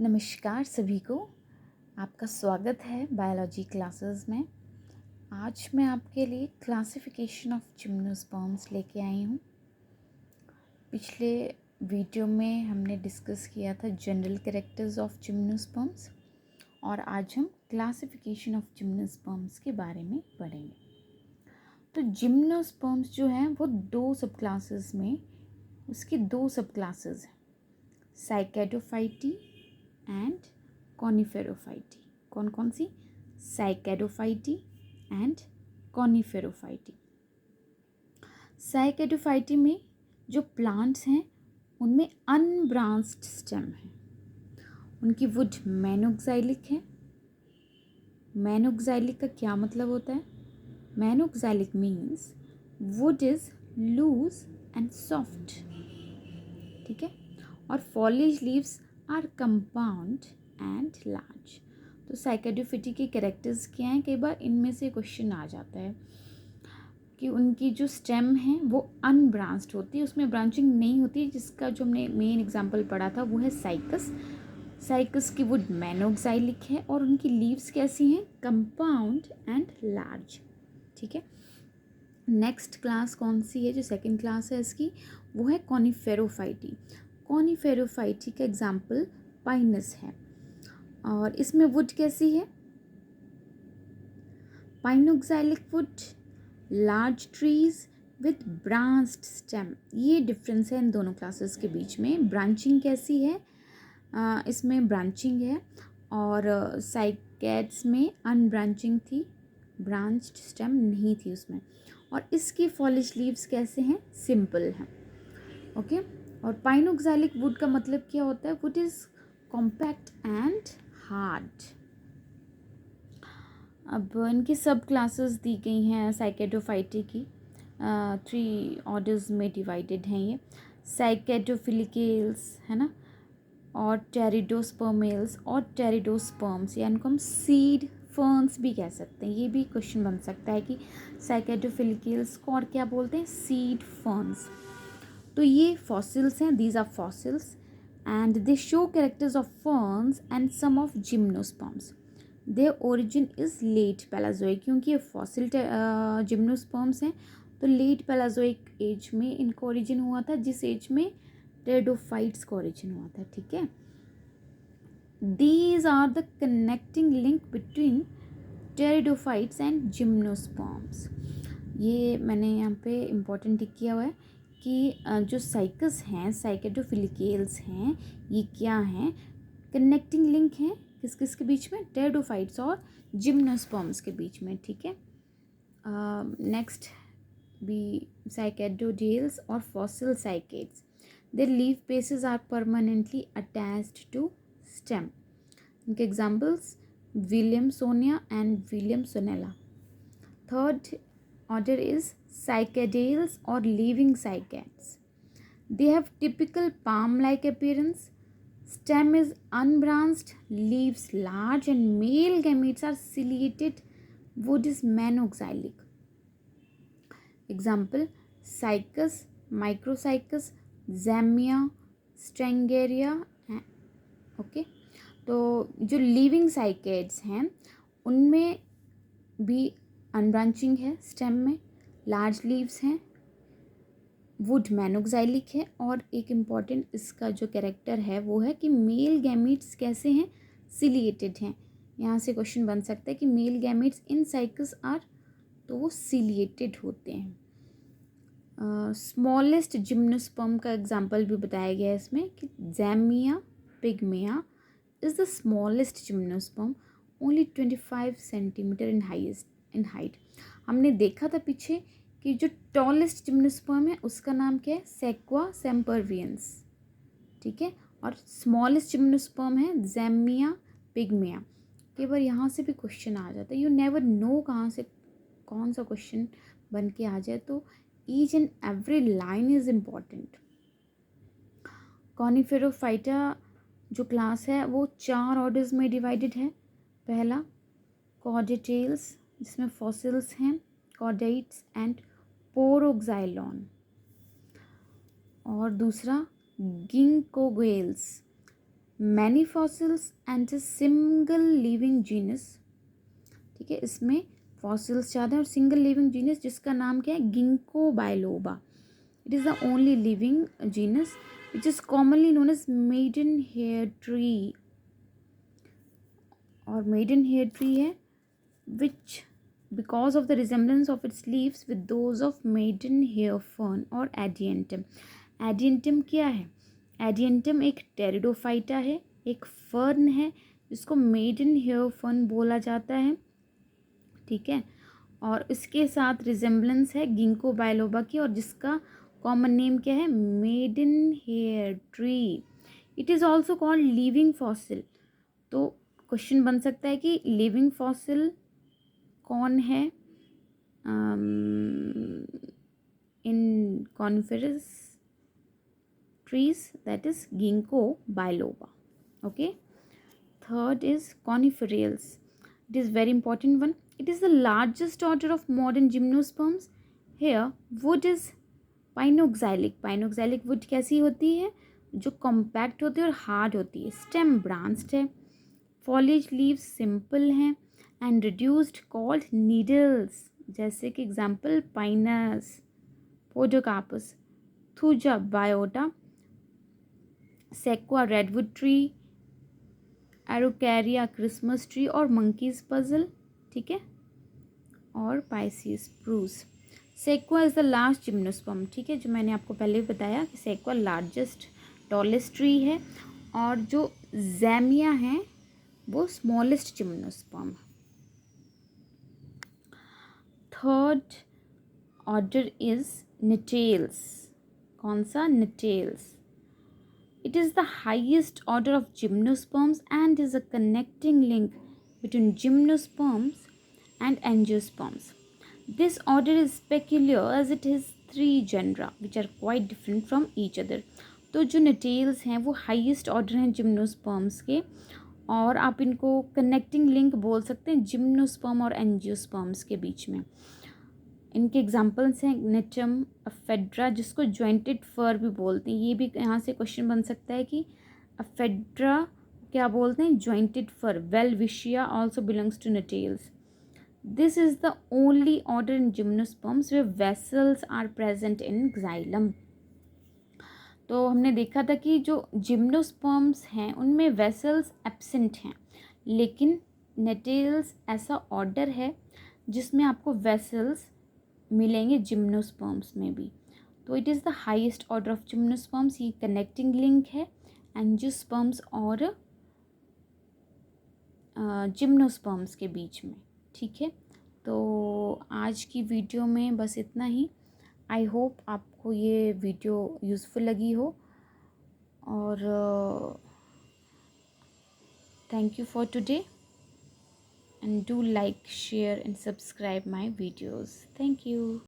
नमस्कार सभी को। आपका स्वागत है बायोलॉजी क्लासेस में। आज मैं आपके लिए क्लासिफिकेशन ऑफ जिम्नोस्पर्म्स लेके आई हूँ। पिछले वीडियो में हमने डिस्कस किया था जनरल कैरेक्टर्स ऑफ जिम्नोस्पर्म्स और आज हम क्लासिफिकेशन ऑफ जिम्नोस्पर्म्स के बारे में पढ़ेंगे। तो जिम्नोस्पर्म्स जो हैं वो दो सब क्लासेस में, उसकी दो सब क्लासेस हैं, साइकेडोफाइटी एंड कॉनिफेरोफाइटी। कौन कौन सी? साइकेडोफाइटी एंड कॉनिफेरोफाइटी। साइकेडोफाइटी में जो प्लांट्स हैं उनमें अनब्रांच्ड स्टेम है, उनकी वुड मैनोक्साइलिक है। मैनोक्साइलिक का क्या मतलब होता है? Manoxylic means wood is loose and soft, ठीक है। और foliage leaves are compound and large. तो साइकेडोफाइटी के कैरेक्टर्स क्या हैं? कई बार इनमें से क्वेश्चन आ जाता है कि उनकी जो स्टेम है वो अनब्रांच्ड होती है, उसमें ब्रांचिंग नहीं होती, जिसका जो हमने मेन एग्जांपल पढ़ा था वो है साइकस। साइकस की वुड मैनोक्साइलिक है और उनकी लीव्स कैसी हैं? कंपाउंड एंड लार्ज, ठीक है। नेक्स्ट क्लास कौन सी है? जो सेकंड क्लास है इसकी, वो है कॉनिफेरोफाइटी। कॉनिफेरोफाइटी का एग्जाम्पल पाइनस है और इसमें वुड कैसी है? Pycnoxylic wood, large trees with branched stem. ये डिफरेंस है इन दोनों क्लासेस के बीच में। ब्रांचिंग कैसी है? इसमें ब्रांचिंग है और साइकेड्स में अनब्रांचिंग थी, ब्रांच्ड स्टेम नहीं थी उसमें। और इसकी फॉलिश लीव्स कैसे हैं? सिंपल हैं, ओके। और पाइनोक्साइलिक वुड का मतलब क्या होता है? Would is compact and hard. अब इनकी सब क्लासेस दी गई हैं साइकेडोफाइटी की। 3 ऑर्डर्स में डिवाइडेड हैं ये। साइकेडोफिलिकेल्स है ना, और टेरिडोस्पर्मेल्स और टेरिडोस्पर्म्स, या इनको हम सीड फर्न्स भी कह सकते हैं। ये भी क्वेश्चन बन सकता है कि साइकेडोफिलिकेल्स को और क्या बोलते हैं? Seed ferns. तो ये फॉसिल्स हैं, these are fossils and they show characters of ferns and some of gymnosperms. Their origin is late Palaeozoic. क्योंकि ये फॉसिल जिम्नोस्पर्म्स हैं तो लेट पैलाजोइक एज में इनका ओरिजिन हुआ था, जिस एज में टेरिडोफाइट्स का ओरिजिन हुआ था, ठीक है। These are the connecting link between pteridophytes and gymnosperms. ये मैंने यहाँ पे इम्पोर्टेंट टिक किया हुआ है कि जो साइकस हैं, साइकेडोफिलिकेल्स हैं, ये क्या हैं? कनेक्टिंग लिंक हैं किस किस के बीच में? टेरिडोफाइट्स और जिम्नोस्पर्म्स के बीच में, ठीक है। नेक्स्ट भी साइकेडोडेल्स और fossil cycads, their leaf bases are permanently attached to stem. इनके examples Williamsonia and Williamsonella. Third order is cycadales or living cycads. They have typical palm-like appearance. Stem is unbranched, leaves large, and male gametes are ciliated. Wood is monoxylic. Example Cycas, Microcycus, Zamia, Stangeria, okay. तो जो living cycads हैं उनमें भी अनब्रांचिंग है, stem में large leaves हैं, would मैनोक्साइलिक है, और एक इम्पॉर्टेंट इसका जो कैरेक्टर है वो है कि मेल गैमीट्स कैसे हैं? सिलिएटेड हैं। यहाँ से क्वेश्चन बन सकता है कि male gametes in Cycas are, तो वो सिलिएटेड होते हैं। स्मॉलेस्ट जिम्नोस्पर्म का एग्जाम्पल भी बताया गया है इसमें कि Zamia pygmaea is the smallest gymnosperm, only 25 centimetre in height. हमने देखा था पीछे कि जो टॉलेस्ट जिम्नोस्पर्म है उसका नाम क्या है? सेक्वा सेम्परवियंस, ठीक है। और स्मॉलेस्ट जिम्नोस्पर्म है जैमिया पिग्मिया। कई बार यहाँ से भी क्वेश्चन आ जाता है, यू नेवर नो कहाँ से कौन सा क्वेश्चन बन के आ जाए, तो each and every line is important. कॉनिफेरोफाइटा जो क्लास है वो 4 ऑर्डर्स में डिवाइडेड है। पहला कॉर्डेटेल्स, जिसमें फॉसिल्स हैं, कॉर्डेट्स एंड पोरोक्साइलॉन। और दूसरा ginkgoales, many fossils and a single living genus. ठीक है, इसमें फॉसिल्स ज़्यादा है और सिंगल लिविंग जीनस जिसका नाम क्या है, Ginkgo biloba. It is the only living genus which is commonly known as maiden hair tree. और मेडन हेयर ट्री है which because of the resemblance of its leaves with those of maiden hair fern और Adiantum. Adiantum क्या है, Adiantum एक pteridophyta है, एक fern है जिसको मेडन हेयर फर्न बोला जाता है। ठीक है, और इसके साथ रिजेम्बलेंस है गिंको बायलोबा की, और जिसका कॉमन नेम क्या है, maiden hair tree. It is also called living fossil. तो क्वेश्चन बन सकता है कि लिविंग फॉसिल कौन है in coniferous trees, that is ginkgo biloba. Okay, third is coniferales. It is very important one. It is the largest order of modern gymnosperms. Here wood is pinoxylic. Pinoxylic wood कैसी होती है, जो compact होती है और hard होती है। Stem branched है, फॉलेज लीव्स सिंपल हैं एंड रिड्यूस्ड कॉल्ड नीडल्स, जैसे कि example Pinus, Podocarpus, Thuja Biota, Sequoia redwood tree, Araucaria Christmas tree और मंकीज पजल। ठीक है, और Picea spruce. Sequoia is the large gymnosperm. ठीक है, जो मैंने आपको पहले भी बताया कि सेक्वा लार्जेस्ट टॉलेस्ट ट्री है, और जो जैमिया है वो smallest gymnosperm. Third order is Gnetales. कौन सा, निटेल्स। It is the highest order of gymnosperms and is a connecting link between gymnosperms and angiosperms. This order is peculiar as it has three genera which are quite different from each other. तो जो natails हैं वो highest order हैं gymnosperms के, और आप इनको connecting link बोल सकते हैं gymnosperm और angiosperms के बीच में। इनके एग्जाम्पल्स हैं नेटम, अफेड्रा, जिसको जॉइंटेड फर भी बोलते हैं। ये भी यहाँ से क्वेश्चन बन सकता है कि अफेड्रा क्या बोलते हैं, jointed fir. Welwitschia also belongs to Gnetales. This is the only order in gymnosperms where vessels are present in xylem. तो हमने देखा था कि जो जिम्नोस्पर्म्स हैं उनमें वेसल्स एब्सेंट हैं, लेकिन नेटेल्स ऐसा ऑर्डर है जिसमें आपको वेसल्स मिलेंगे जिम्नोस्पर्म्स में भी। तो it is the highest order of gymnosperms. ये कनेक्टिंग लिंक है एंजियोस्पर्म्स और जिम्नोस्पर्म्स के बीच में। ठीक है, तो आज की वीडियो में बस इतना ही। आई होप आपको ये वीडियो यूज़फुल लगी हो, और thank you for today, and do like, share and subscribe my videos. Thank you.